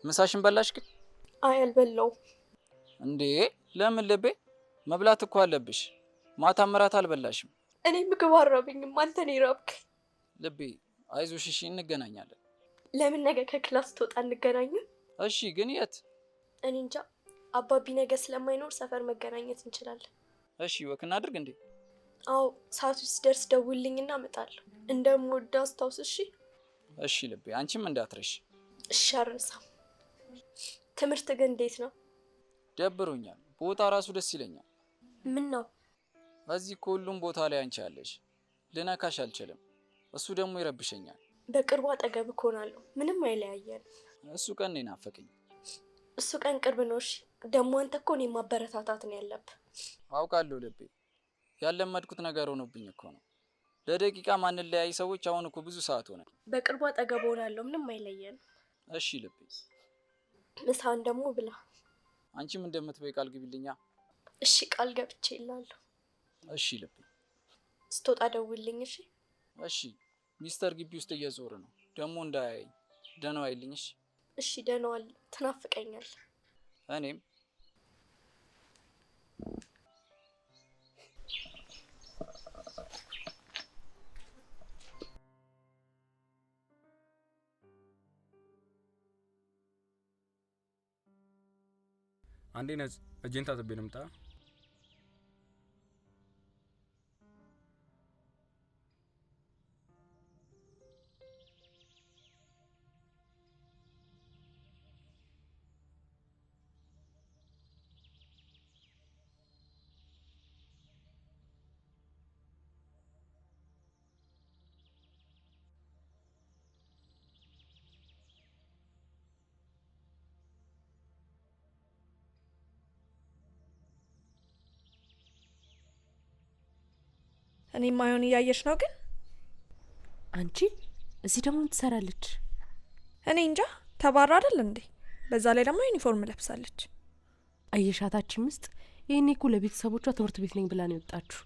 ምሳሽን በላሽ ግን? አይ አልበላውም። እንዴ ለምን ልቤ? መብላት እኮ አለብሽ። ማታ እራት አልበላሽም። እኔ ምግብ አራብኝም፣ አንተ ነው የራብከኝ። ልቤ አይዞሽ፣ እሺ እንገናኛለን። ለምን ነገ ከክላስ ትወጣ እንገናኝም? እሺ፣ ግን የት? እኔ እንጃ። አባቢ ነገ ስለማይኖር ሰፈር መገናኘት እንችላለን። እሺ፣ ወክ እናድርግ እንዴ? አዎ፣ ሰዓቱ ሲደርስ ደውልልኝና እመጣለሁ። እንደምወድ አስታውስ። እሺ? እሺ ልቤ፣ አንቺም እንዳትረሽ። እሺ፣ አልረሳም። ትምህርት ግን እንዴት ነው? ደብሮኛል። ቦታ ራሱ ደስ ይለኛል። ምን ነው? እዚህ እኮ ሁሉም ቦታ ላይ አንቺ አለሽ። ልነካሽ አልችልም። እሱ ደግሞ ይረብሸኛል። በቅርቡ አጠገብ እሆናለሁ። ምንም አይለያየንም። እሱ ቀን ነው ናፈቀኝ። እሱ ቀን ቅርብ ነው። እሺ፣ ደግሞ አንተ እኮ እኔን ማበረታታት ነው ያለብህ። አውቃለሁ ልቤ። ያለመድኩት ነገር ሆኖብኝ እኮ ነው። ለደቂቃ ማንለያይ ሰዎች አሁን እኮ ብዙ ሰዓት ሆነ። በቅርቡ አጠገብ እሆናለሁ። ምንም አይለየንም። እሺ ልቤ። ምሳን ደግሞ ብላ። አንቺም እንደምትበይ ቃል ግቢልኛ። እሺ፣ ቃል ገብቼ እላለሁ። እሺ ልቤ። ስትወጣ ደውልልኝ። እሺ? እሺ። ሚስተር ግቢ ውስጥ እየዞረ ነው ደግሞ እንዳያየኝ። ደህና ዋይልኝ። እሺ? እሺ፣ ደህና ዋል። ትናፍቀኛል። እኔም አንዴ ነጽ እጄን ታጥቤ ልምጣ። እኔ ማየውን እያየሽ ነው ግን አንቺ እዚህ ደግሞ ትሰራለች? እኔ እንጃ ተባራ አይደል እንዴ? በዛ ላይ ደግሞ ዩኒፎርም ለብሳለች። አየሻታችን ውስጥ ይሄኔ እኮ ለቤተሰቦቿ ትምህርት ቤት ነኝ ብላ ነው የወጣችሁ።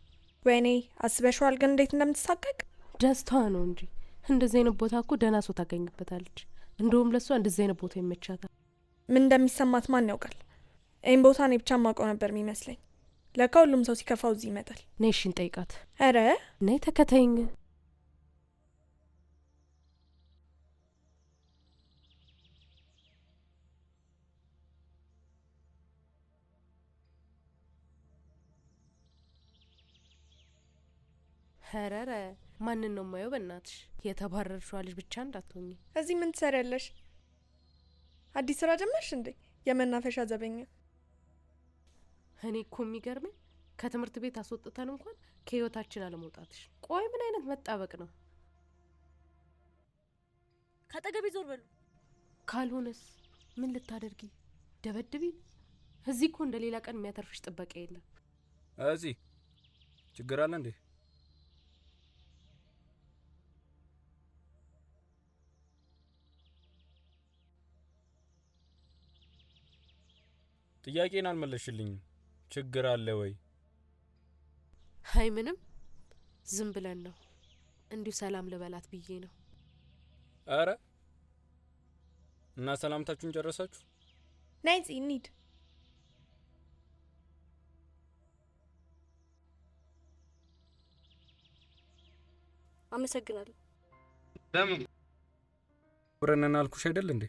ወይኔ አስበሽዋል ግን እንዴት እንደምትሳቀቅ። ደስታዋ ነው እንጂ እንደዚህ አይነት ቦታ እኮ ደህና ሰው ታገኝበታለች። እንደውም ለሷ እንደዚህ አይነት ቦታ ይመቻታል። ምን እንደሚሰማት ማን ያውቃል? ይህን ቦታ እኔ ብቻ ማውቀው ነበር የሚመስለኝ። ለካ ሁሉም ሰው ሲከፋው እዚህ ይመጣል። ነይ እሺ እንጠይቃት። ኧረ ነይ ተከተይኝ። ኸረረ ማንን ነው የማየው? በእናትሽ የተባረርሽዋ ልጅ ብቻ እንዳትሆኚ። እዚህ ምን ትሰሪያለሽ? አዲስ ስራ ጀመርሽ እንዴ? የመናፈሻ ዘበኛ። እኔ እኮ የሚገርመኝ ከትምህርት ቤት አስወጥተን እንኳን ከህይወታችን አለመውጣትሽ። ቆይ ምን አይነት መጣበቅ ነው? ካጠገቤ ዞር በሉ። ካልሆነስ ምን ልታደርጊ? ደበድቢ? እዚህ እኮ እንደ ሌላ ቀን የሚያተርፍሽ ጥበቃ የለም። እዚህ ችግር አለ እንዴ? ጥያቄን አልመለሽልኝም። ችግር አለ ወይ? አይ ምንም፣ ዝም ብለን ነው እንዲሁ ሰላም ልበላት ብዬ ነው። አረ እና ሰላምታችሁን ጨረሳችሁ? ነይ እንሂድ። አመሰግናለሁ። ለምን ብረነና አልኩሽ አይደል እንዴ?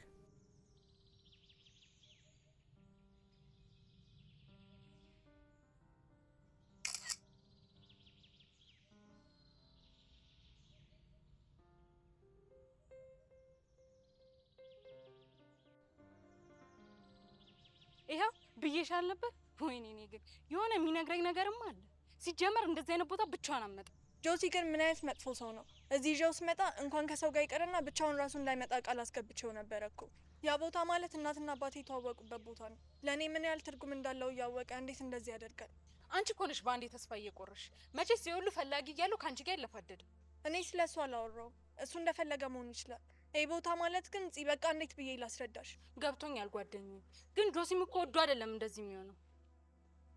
ይኸው ብዬሻል ነበር። ወይኔ እኔ ግን የሆነ የሚነግረኝ ነገርም አለ። ሲጀመር እንደዚህ አይነት ቦታ ብቻዋን አትመጣ። ጆሲ ግን ምን አይነት መጥፎ ሰው ነው! እዚህ ይዤው ስመጣ እንኳን ከሰው ጋር ይቀርና ብቻውን ራሱ እንዳይመጣ ቃል አስገብቼው ነበር እኮ። ያ ቦታ ማለት እናትና አባቴ የተዋወቁበት ቦታ ነው። ለእኔ ምን ያህል ትርጉም እንዳለው እያወቀ እንዴት እንደዚህ ያደርጋል? አንቺ እኮ ነሽ በአንዴ ተስፋ እየቆረሽ። መቼስ የሁሉ ፈላጊ እያሉ ከአንቺ ጋር ይለፋደድ። እኔ ስለ እሱ አላወራውም። እሱ እንደፈለገ መሆን ይችላል። ይህ ቦታ ማለት ግን በቃ እንዴት ብዬ ላስረዳሽ? ገብቶኛል ጓደኛዬ። ግን ጆሲም እኮ ወዶ አይደለም እንደዚህ የሚሆነው።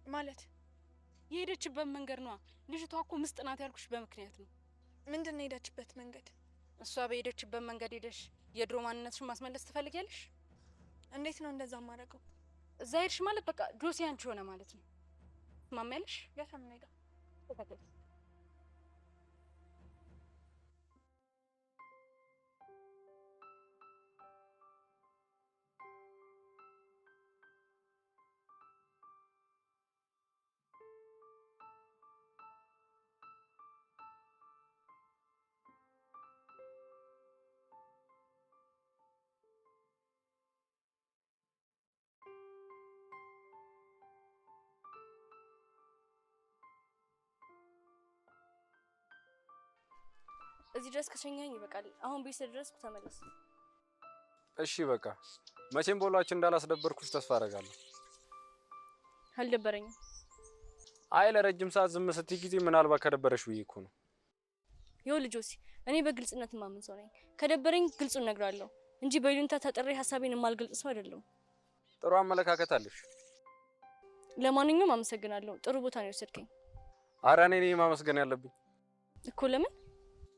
ማለት የሄደችበት መንገድ ነዋ። ልጅቷ እኮ ምስጥ ናት ያልኩሽ በምክንያት ነው። ምንድን ነው የሄደችበት መንገድ? እሷ በሄደችበት መንገድ ሄደሽ የድሮ ማንነትሽን ማስመለስ ትፈልጊያለሽ? እንዴት ነው እንደዛ ማድረገው? እዛ ሄድሽ ማለት በቃ ጆሲ አንቺ ሆነ ማለት ነው። ማሚያለሽ ያሳምና ሄዳ እዚህ ድረስ ከሸኛኝ ይበቃል። አሁን ቤት ስለደረስኩ ተመለስ። እሺ በቃ መቼም ቦላችን እንዳላስደበርኩሽ ተስፋ አደርጋለሁ። አልደበረኝም። አይ ለረጅም ሰዓት ዝም ስትይ ጊዜ ምናልባት ከደበረሽ ብዬ እኮ ነው። ይኸውልህ ጆሲ፣ እኔ በግልጽነት ማምን ሰው ነኝ። ከደበረኝ ግልጹን እነግራለሁ እንጂ በይሉኝታ ተጠሬ ሀሳቤን የማልገልጽ ሰው አይደለሁም። ጥሩ አመለካከት አለሽ። ለማንኛውም አመሰግናለሁ። ጥሩ ቦታ ነው የወሰድከኝ። ኧረ እኔ ነኝ ማመስገን ያለብኝ እኮ። ለምን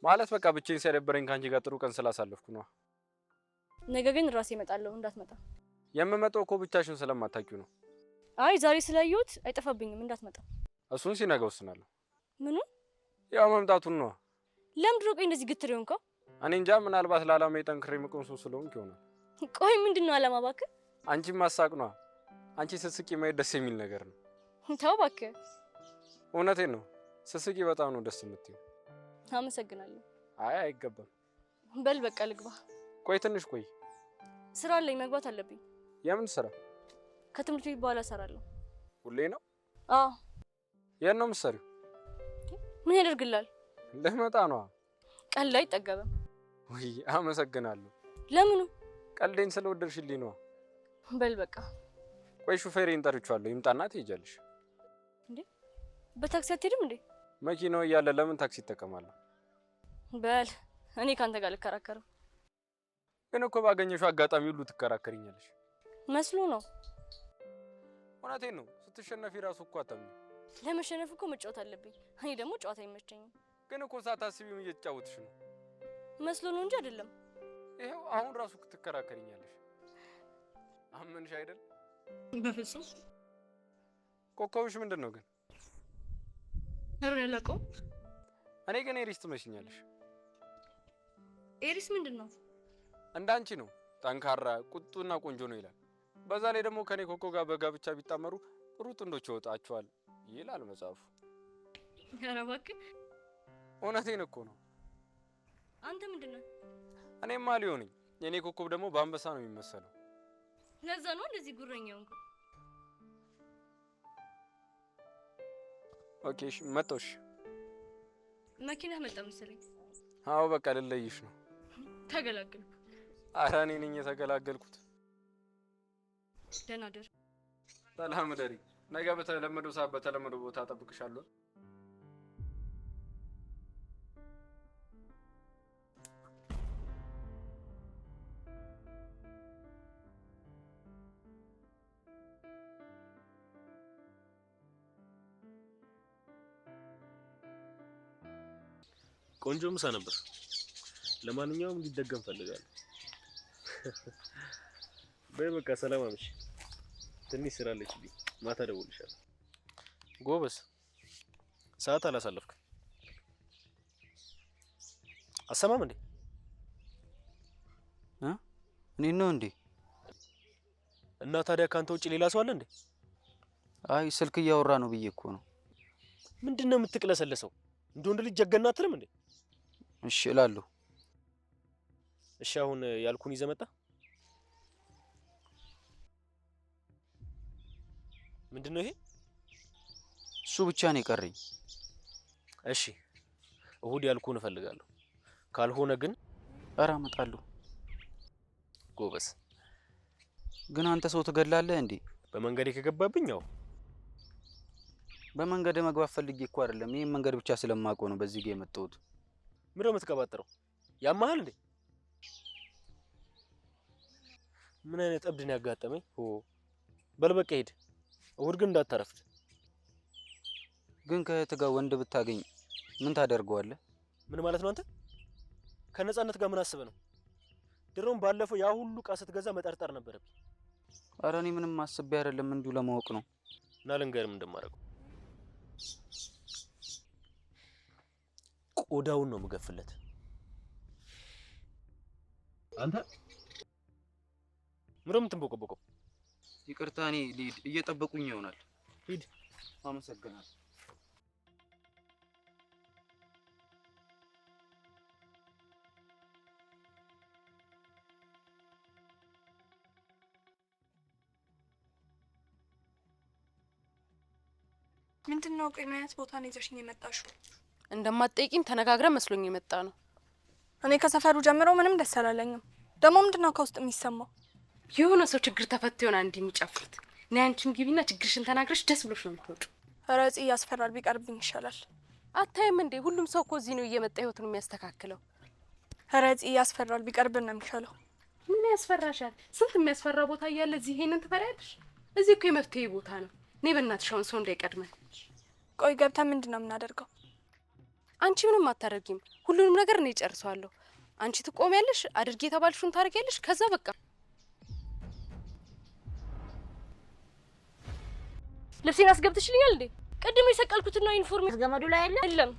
ማለት በቃ ብቻዬን ሲያደበረኝ ካንቺ ጋር ጥሩ ቀን ስላሳለፍኩ ነው። ነገ ግን ራሴ እመጣለሁ፣ እንዳትመጣ። የምመጣው እኮ ብቻሽን ስለማታውቂው ነው። አይ ዛሬ ስላየሁት አይጠፋብኝም፣ እንዳትመጣ። እሱን ሲነጋ ወስናለሁ። ምኑ? ያው መምጣቱን ነው። ለምንድን ነው ቆይ እንደዚህ ግትር የሆንከው? እኔ እንጃ፣ ምናልባት ለዓላማዬ ጠንክሬ የምቆም ሰው ስለሆንኩ ይሆናል። ቆይ ምንድን ነው ዓላማ? እባክህ አንቺን ማሳቅ ነው። አንቺ ስትስቂ ማየት ደስ የሚል ነገር ነው። ተው እባክህ። እውነቴን ነው፣ ስትስቂ በጣም ነው ደስ የምትይው። አመሰግናለሁ። አይ አይገባም። በል በቃ ልግባ። ቆይ ትንሽ ቆይ፣ ስራ አለኝ፣ መግባት አለብኝ። የምን ስራ? ከትምህርት ቤት በኋላ እሰራለሁ። ሁሌ ነው? አዎ። የት ነው የምትሰሪው? ምን ያደርግላል? ልመጣ ነው። ቀልድ ላይ አይጠገብም። ውይ አመሰግናለሁ። ለምኑ? ቀልዴን ስለወደድሽልኝ ነው። በል በቃ። ቆይ ሹፌሬን ጠርቼዋለሁ፣ ይምጣና ትሄጃለሽ። እንዴ በታክሲ አትሄድም እንዴ? መኪናው እያለ ለምን ታክሲ ይጠቀማለሁ? በል እኔ ካንተ ጋር ልከራከረው። ግን እኮ ባገኘሽው አጋጣሚ ሁሉ ትከራከሪኛለሽ መስሎ ነው። እውነቴን ነው። ስትሸነፊ ራሱ እኮ አታምኚ። ለመሸነፍ እኮ መጫወት አለብኝ። እኔ ደግሞ ጨዋታ አይመቸኝም። ግን እኮ ሳታስቢው እየተጫወትሽ ነው። መስሎ ነው እንጂ አይደለም። ይሄው አሁን ራሱ ትከራከሪኛለሽ። አመንሽ አይደል? በፍጹም። ኮከብሽ ምንድን ነው ግን? ያለቀው እኔ ግን ኤሪስ ትመስኛለሽ። ኤሪስ ምንድን ነው? እንዳንቺ ነው። ጠንካራ፣ ቁጡና ቆንጆ ነው ይላል። በዛ ላይ ደግሞ ከኔ ኮከብ ጋር በጋብቻ ቢጣመሩ ጥሩ ጥንዶች ይወጣቸዋል ይላል መጽሐፉ። ኧረ እባክህ። እውነቴን እኮ ነው። አንተ ምንድን ነው? እኔማ ሊዮ ነኝ። የኔ ኮከብ ደግሞ በአንበሳ ነው የሚመሰለው። ለዛ ነው እንደዚህ ጉረኛው። ኦኬ እሺ፣ መጣሁሽ። መኪናህ መጣ መሰለኝ። አዎ በቃ ልለይሽ ነው። ተገላገልኩ። ኧረ እኔ ነኝ የተገላገልኩት። ደህና ደር። ሰላም ደሪ። ነገ በተለመደው ሰዓት በተለመደው ቦታ እጠብቅሻለሁ። ቆንጆ ምሳ ነበር። ለማንኛውም እንዲደገም ፈልጋለሁ። በይ በቃ ሰላም አምሽ። ትንሽ ስራ አለችኝ። ማታ እደውልልሻለሁ። ጎበዝ፣ ሰዓት አላሳለፍክም። አሰማም እንዴ? እኔ ነው እንዴ? እና ታዲያ ካንተ ውጭ ሌላ ሰው አለ እንዴ? አይ ስልክ እያወራ ነው ብዬ እኮ ነው። ምንድነው የምትቅለሰለሰው? እንደ ወንድ ልጅ ጀገና አትልም እንዴ? እሺ እላለሁ። እሺ አሁን ያልኩን ይዘህ መጣ? ምንድነው ይሄ? እሱ ብቻ ነው የቀረኝ። እሺ እሁድ ያልኩን እፈልጋለሁ። ካልሆነ ግን ኧረ እመጣለሁ። ጎበዝ። ግን አንተ ሰው ትገላለህ እንዴ? በመንገዴ ከገባብኝ ያው በመንገድ መግባት ፈልጌ እኮ አይደለም። ይሄን መንገድ ብቻ ስለማውቀው ነው በዚህ ጋር የመጣሁት። ምንድነው የምትቀባጥረው? ያማሃል እንዴ? ምን አይነት እብድ ነው ያጋጠመኝ? በል በቃ ሂድ። እሁድ ግን እንዳታረፍድ። ግን ከእህት ጋር ወንድ ብታገኝ ምን ታደርገዋለህ? ምን ማለት ነው አንተ? ከነጻነት ጋር ምን አስበህ ነው? ድሮም ባለፈው ያ ሁሉ ዕቃ ስትገዛ መጠርጠር ነበረብኝ። ኧረ እኔ ምንም አስቤ አይደለም፣ እንዲሁ ለማወቅ ነው። እና ልንገርም እንደማደርገው ቆዳውን ነው የምገፍለት። አንተ ምንም የምትንቦቀቦቀው? ይቅርታ፣ እኔ ልሂድ። እየጠበቁኝ ይሆናል። ሂድ። አመሰግናለሁ። ምንድነው? ቆይ ምን አይነት ቦታ ነው ይዘሽኝ የመጣሽው? እንደማትጠይቂኝ ተነጋግረን መስሎኝ የመጣ ነው። እኔ ከሰፈሩ ጀምሮ ምንም ደስ አላለኝም። ደግሞ ምንድነው ከውስጥ የሚሰማው? የሆነ ሰው ችግር ተፈቶ ይሆናል እንዲህ የሚጨፍሩት። እኔ አንቺም ግቢና ችግርሽን ተናግረሽ ደስ ብሎሽ ነው የምትወጪው። ኧረ እዚህ ያስፈራል። ቢቀርብኝ ይሻላል። አታይም እንዴ? ሁሉም ሰው እኮ እዚህ ነው እየመጣ ህይወቱን የሚያስተካክለው። ኧረ እዚህ ያስፈራል። ቢቀርብን ነው የሚሻለው። ምን ያስፈራሻል? ስንት የሚያስፈራ ቦታ እያለ እዚህ ይሄንን ትፈሪያለሽ? እዚህ እኮ የመፍትሄ ቦታ ነው። እኔ በእናትሽ አሁን ሰው እንዳይቀድመን። ቆይ ገብተን ምንድነው የምናደርገው? አንቺ ምንም አታደርጊም። ሁሉንም ነገር እኔ ጨርሰዋለሁ። አንቺ ትቆሚያለሽ፣ አድርጊ የተባልሽውን ታደርጊያለሽ። ከዛ በቃ ልብሴን አስገብተሽልኛል እንዴ? ቅድም የሰቀልኩትና ዩኒፎርም ገመዱ ላይ አለ። የለም